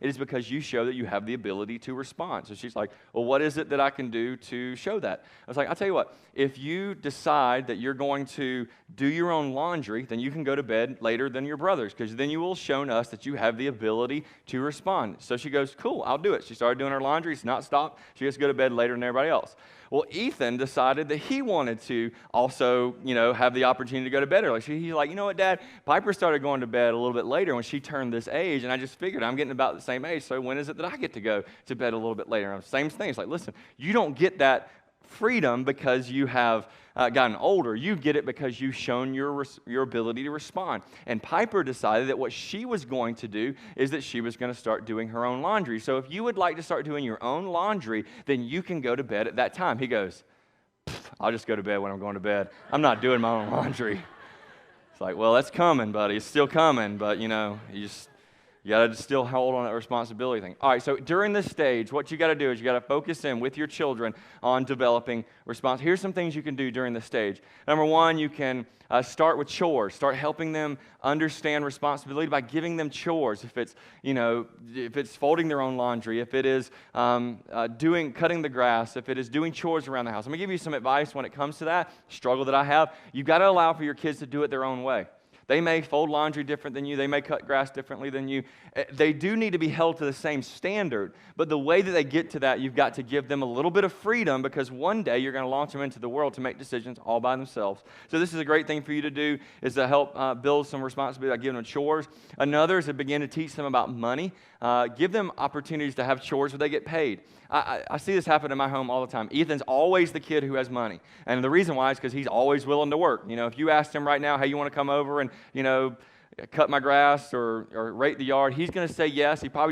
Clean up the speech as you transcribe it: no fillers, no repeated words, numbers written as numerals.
It is because you show that you have the ability to respond. So she's like, well, what is it that I can do to show that? I was like, I'll tell you what, if you decide that you're going to do your own laundry, then you can go to bed later than your brothers, because then you will have shown us that you have the ability to respond. So she goes, cool, I'll do it. She started doing her laundry. It's not stopped. She gets to go to bed later than everybody else. Well, Ethan decided that he wanted to also, have the opportunity to go to bed early. He's like, you know what, Dad? Piper started going to bed a little bit later when she turned this age, and I just figured I'm getting about the same age, so when is it that I get to go to bed a little bit later? Same thing. It's like, listen, you don't get that freedom because you have gotten older. You get it because you've shown your ability to respond. And Piper decided that what she was going to do is that she was going to start doing her own laundry. So if you would like to start doing your own laundry, then you can go to bed at that time. He goes, I'll just go to bed when I'm going to bed. I'm not doing my own laundry. It's like, well, that's coming, buddy. It's still coming, but you got to still hold on that responsibility thing. All right, so during this stage, what you got to do is you got to focus in with your children on developing response. Here's some things you can do during this stage. Number one, you can start with chores. Start helping them understand responsibility by giving them chores. If it's folding their own laundry, if it is cutting the grass, if it is doing chores around the house. I'm going to give you some advice when it comes to that struggle that I have. You've got to allow for your kids to do it their own way. They may fold laundry different than you. They may cut grass differently than you. They do need to be held to the same standard, but the way that they get to that, you've got to give them a little bit of freedom, because one day you're going to launch them into the world to make decisions all by themselves. So this is a great thing for you to do, is to help build some responsibility by giving them chores. Another is to begin to teach them about money. Give them opportunities to have chores where they get paid. I see this happen in my home all the time. Ethan's always the kid who has money. And the reason why is because he's always willing to work. If you asked him right now, hey, you want to come over and, cut my grass or rake the yard, he's going to say yes. He probably